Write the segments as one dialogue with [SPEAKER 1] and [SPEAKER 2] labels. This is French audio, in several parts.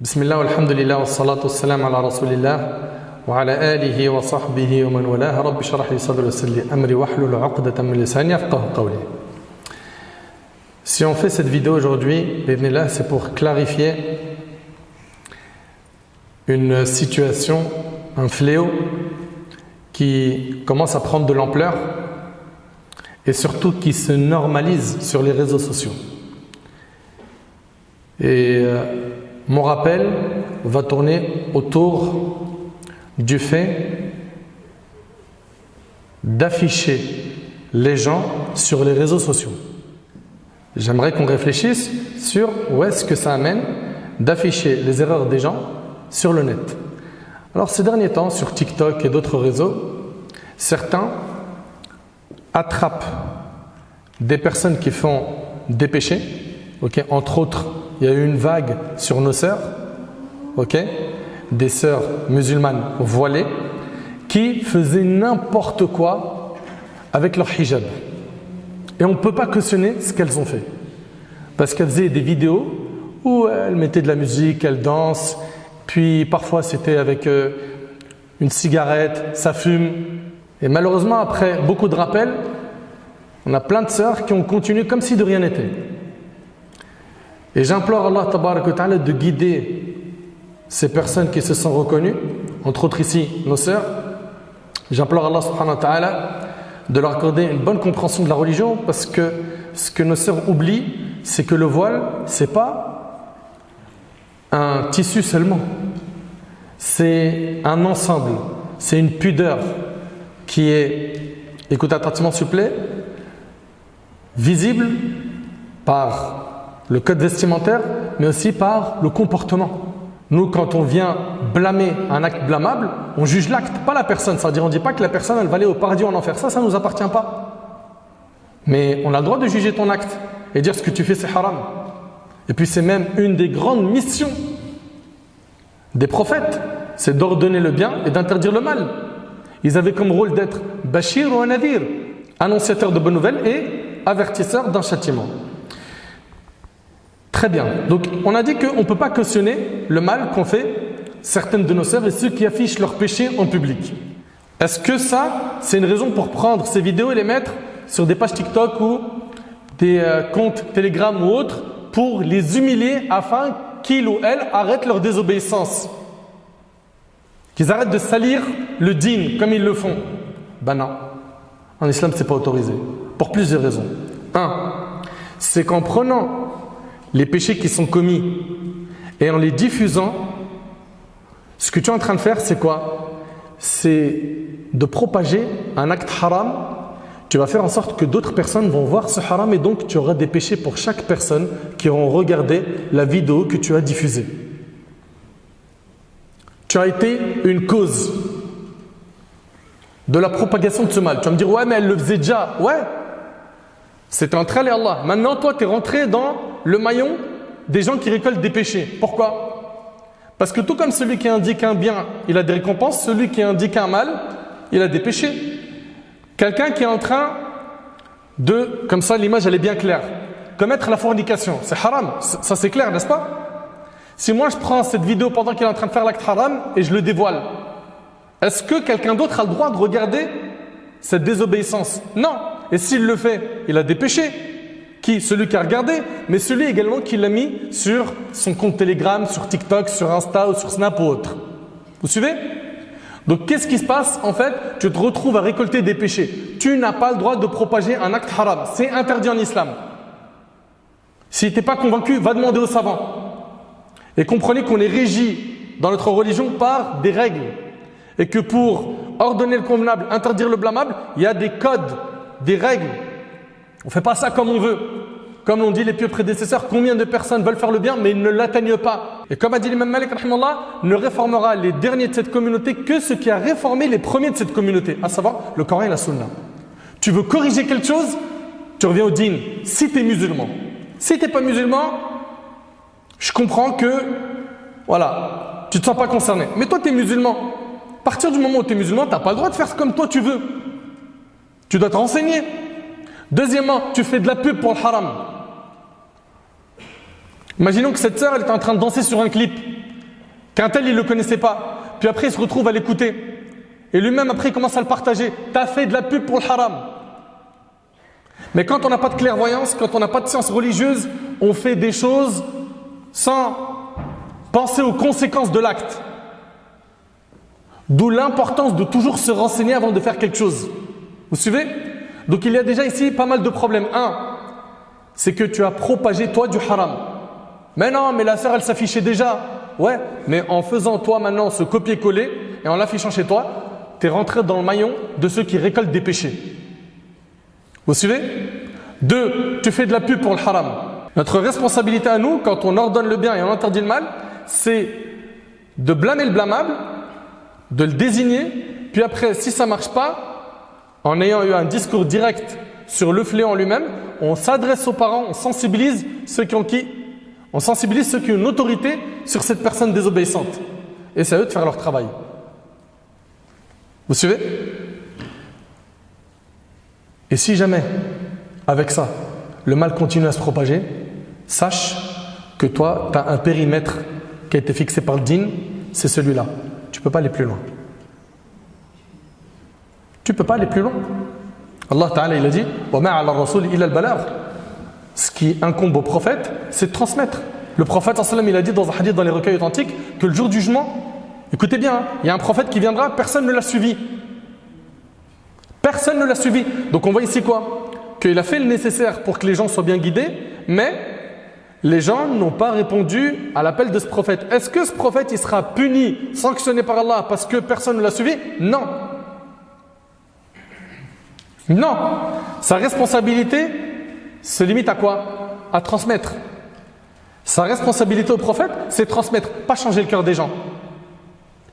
[SPEAKER 1] بسم الله والحمد لله والصلاة والسلام على رسول الله وعلى آله وصحبه ومن والاه رب اشرح لي صدري ويسر لي أمري واحلل عقدة من لساني يفقهوا قولي. Si on fait cette vidéo aujourd'hui, bismillah, c'est pour clarifier une situation, un fléau qui commence à prendre de l'ampleur et surtout qui se normalise sur les réseaux sociaux. Et mon rappel va tourner autour du fait d'afficher les gens sur les réseaux sociaux. J'aimerais qu'on réfléchisse sur où est-ce que ça amène d'afficher les erreurs des gens sur le net. Alors ces derniers temps, sur TikTok et d'autres réseaux, certains attrapent des personnes qui font des péchés, entre autres. Il y a eu une vague sur nos sœurs, des sœurs musulmanes voilées, qui faisaient n'importe quoi avec leur hijab. Et on ne peut pas cautionner ce qu'elles ont fait. Parce qu'elles faisaient des vidéos où elles mettaient de la musique, elles dansent, puis parfois c'était avec une cigarette, ça fume. Et malheureusement, après beaucoup de rappels, on a plein de sœurs qui ont continué comme si de rien n'était. Et j'implore Allah tabarak wa ta'ala de guider ces personnes qui se sont reconnues, entre autres ici nos sœurs. J'implore Allah subhanahu wa ta'ala de leur accorder une bonne compréhension de la religion, parce que ce que nos sœurs oublient, c'est que le voile, c'est pas un tissu seulement. C'est un ensemble, c'est une pudeur qui est, écoutez attentivement s'il vous plaît, visible par le code vestimentaire, mais aussi par le comportement. Nous, quand on vient blâmer un acte blâmable, on juge l'acte, pas la personne. C'est-à-dire, on ne dit pas que la personne, elle va aller au paradis ou en enfer. Ça ne nous appartient pas. Mais on a le droit de juger ton acte et dire ce que tu fais, c'est haram. Et puis, c'est même une des grandes missions des prophètes, c'est d'ordonner le bien et d'interdire le mal. Ils avaient comme rôle d'être bashir ou nadir, annonciateur de bonnes nouvelles et avertisseur d'un châtiment. Très bien. Donc, on a dit qu'on ne peut pas cautionner le mal qu'ont fait certaines de nos sœurs et ceux qui affichent leurs péchés en public. Est-ce que ça, c'est une raison pour prendre ces vidéos et les mettre sur des pages TikTok ou des comptes Telegram ou autres pour les humilier afin qu'ils ou elles arrêtent leur désobéissance? Qu'ils arrêtent de salir le dîn comme ils le font? Ben non. En islam, ce n'est pas autorisé. Pour plusieurs raisons. Un, c'est qu'en prenant les péchés qui sont commis et en les diffusant, ce que tu es en train de faire, c'est quoi? C'est de propager un acte haram. Tu vas faire en sorte que d'autres personnes vont voir ce haram et donc tu auras des péchés pour chaque personne qui auront regardé la vidéo que tu as diffusée. Tu as été une cause de la propagation de ce mal. Tu vas me dire, ouais, mais elle le faisait déjà. Ouais, c'était entre elle et Allah. Maintenant, toi, tu es rentré dans le maillon des gens qui récoltent des péchés. Pourquoi? Parce que tout comme celui qui indique un bien, il a des récompenses, celui qui indique un mal, il a des péchés. Quelqu'un qui est en train de, comme ça l'image elle est bien claire, commettre la fornication, c'est haram, ça c'est clair, n'est-ce pas? Si moi je prends cette vidéo pendant qu'il est en train de faire l'acte haram et je le dévoile, est-ce que quelqu'un d'autre a le droit de regarder cette désobéissance? Non. Et s'il le fait, il a des péchés. Qui? Celui qui a regardé, mais celui également qui l'a mis sur son compte Telegram, sur TikTok, sur Insta ou sur Snap ou autre. Vous suivez? Donc qu'est-ce qui se passe? En fait, tu te retrouves à récolter des péchés. Tu n'as pas le droit de propager un acte haram. C'est interdit en islam. Si tu n'es pas convaincu, va demander aux savants. Et comprenez qu'on est régi dans notre religion par des règles. Et que pour ordonner le convenable, interdire le blâmable, il y a des codes, des règles. On ne fait pas ça comme on veut. Comme l'ont dit les pieux prédécesseurs, combien de personnes veulent faire le bien mais ils ne l'atteignent pas. Et comme a dit l'imam Malik, ne réformera les derniers de cette communauté que ce qui a réformé les premiers de cette communauté, à savoir le Coran et la Sunna. Tu veux corriger quelque chose, tu reviens au dîn, si tu es musulman. Si tu n'es pas musulman, je comprends que, voilà, tu ne te sens pas concerné. Mais toi tu es musulman. À partir du moment où tu es musulman, tu n'as pas le droit de faire comme toi tu veux. Tu dois te renseigner. Deuxièmement, tu fais de la pub pour le haram. Imaginons que cette sœur elle est en train de danser sur un clip qu'un tel il ne le connaissait pas, puis après il se retrouve à l'écouter, et lui-même après il commence à le partager. Tu as fait de la pub pour le haram. Mais quand on n'a pas de clairvoyance, quand on n'a pas de science religieuse, on fait des choses sans penser aux conséquences de l'acte. D'où l'importance de toujours se renseigner avant de faire quelque chose. Vous suivez? Donc il y a déjà ici pas mal de problèmes. Un, c'est que tu as propagé toi du haram. Mais non, mais la sœur elle s'affichait déjà. Ouais, mais en faisant toi maintenant ce copier-coller et en l'affichant chez toi, tu es rentré dans le maillon de ceux qui récoltent des péchés. Vous suivez? Deux, tu fais de la pub pour le haram. Notre responsabilité à nous, quand on ordonne le bien et on interdit le mal, c'est de blâmer le blâmable, de le désigner, puis après, si ça ne marche pas, en ayant eu un discours direct sur le fléau en lui-même, on s'adresse aux parents, on sensibilise ceux qui ont une autorité sur cette personne désobéissante. Et c'est à eux de faire leur travail. Vous suivez? Et si jamais, avec ça, le mal continue à se propager, sache que toi, tu as un périmètre qui a été fixé par le dîn, c'est celui-là. Tu ne peux pas aller plus loin. Tu ne peux pas aller plus loin. Allah Ta'ala, il a dit وَمَا عَلَى الرَّسُولِ إِلَّا الْبَلَاغُ. Ce qui incombe au prophète, c'est de transmettre. Le prophète, il a dit dans un hadith dans les recueils authentiques que le jour du jugement, écoutez bien, il y a un prophète qui viendra, personne ne l'a suivi. Personne ne l'a suivi. Donc on voit ici quoi? Qu'il a fait le nécessaire pour que les gens soient bien guidés, mais les gens n'ont pas répondu à l'appel de ce prophète. Est-ce que ce prophète il sera puni, sanctionné par Allah parce que personne ne l'a suivi? Non. Non. Sa responsabilité se limite à quoi? À transmettre. Sa responsabilité au prophète, c'est transmettre, pas changer le cœur des gens.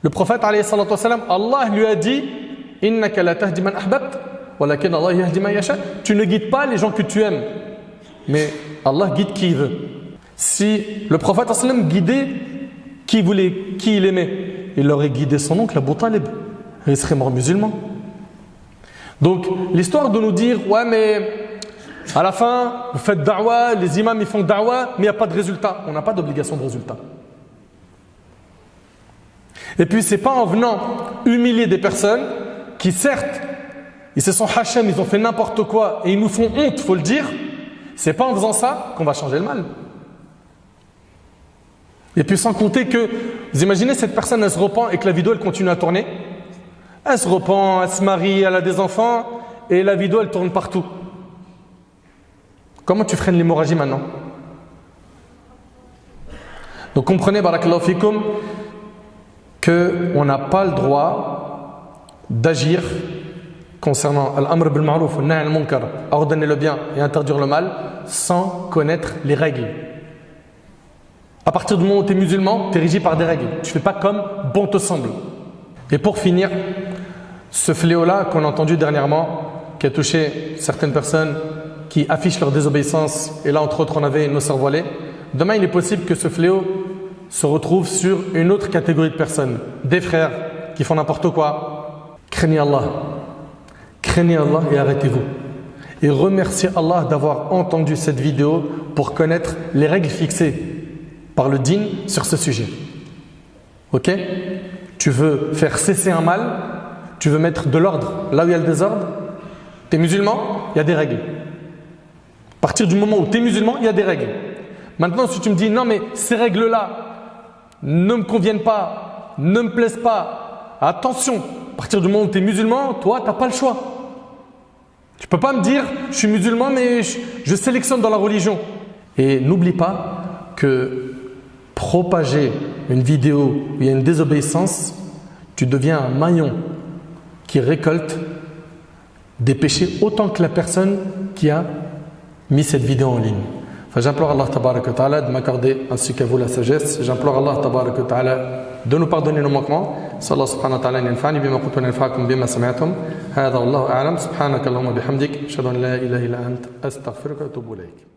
[SPEAKER 1] Le prophète, alayhi salatu wassalam, Allah lui a dit Innaka la tahdi man ahbabt, walakin Allah yahdi man yasha. Tu ne guides pas les gens que tu aimes, mais Allah guide qui il veut. Si le prophète guidait qui il aimait, il aurait guidé son oncle Abu Talib. Il serait mort musulman. Donc, l'histoire de nous dire ouais, mais à la fin, vous faites da'wa, les imams ils font da'wa, mais il n'y a pas de résultat. On n'a pas d'obligation de résultat. Et puis, c'est pas en venant humilier des personnes qui, certes, ils se sont hachem, ils ont fait n'importe quoi et ils nous font honte, faut le dire. C'est pas en faisant ça qu'on va changer le mal. Et puis, sans compter que, vous imaginez cette personne, elle se repent et que la vidéo elle continue à tourner. Elle se repent, elle se marie, elle a des enfants et la vidéo elle tourne partout. Comment tu freines l'hémorragie maintenant? Donc comprenez, barakallahu fikum, qu'on n'a pas le droit d'agir concernant l'amr bil ma'ruf wa nahy al munkar, ordonner le bien et interdire le mal, sans connaître les règles. À partir du moment où tu es musulman, tu es régi par des règles. Tu ne fais pas comme bon te semble. Et pour finir, ce fléau-là qu'on a entendu dernièrement, qui a touché certaines personnes qui affichent leur désobéissance, et là entre autres on avait nos sœurs voilées, demain il est possible que ce fléau se retrouve sur une autre catégorie de personnes, des frères qui font n'importe quoi. Craignez Allah et arrêtez-vous. Et remerciez Allah d'avoir entendu cette vidéo pour connaître les règles fixées par le dîn sur ce sujet. Ok? Tu veux faire cesser un mal, tu veux mettre de l'ordre là où il y a le désordre, tu es musulman, il y a des règles. À partir du moment où tu es musulman, il y a des règles. Maintenant, si tu me dis non, mais ces règles-là ne me conviennent pas, ne me plaisent pas, attention, à partir du moment où tu es musulman, toi, tu n'as pas le choix. Tu ne peux pas me dire je suis musulman, mais je sélectionne dans la religion. Et n'oublie pas que propager une vidéo où il y a une désobéissance, tu deviens un maillon qui récolte des péchés autant que la personne qui a mis cette vidéo en ligne. Enfin, j'implore Allah tabaraka wa ta'ala de m'accorder ainsi qu'à vous la sagesse. J'implore Allah tabaraka wa ta'ala de nous pardonner nos manquements. Sallallahu subhanahu wa ta'ala yanfa'ni bima qultu wa yanfa'akum bima sami'tum. Hadha wallahu a'lam. Subhanaka Allahumma bihamdik. Ashhadu an la ilaha illa ant. Astaghfiruka wa atubu ilayk.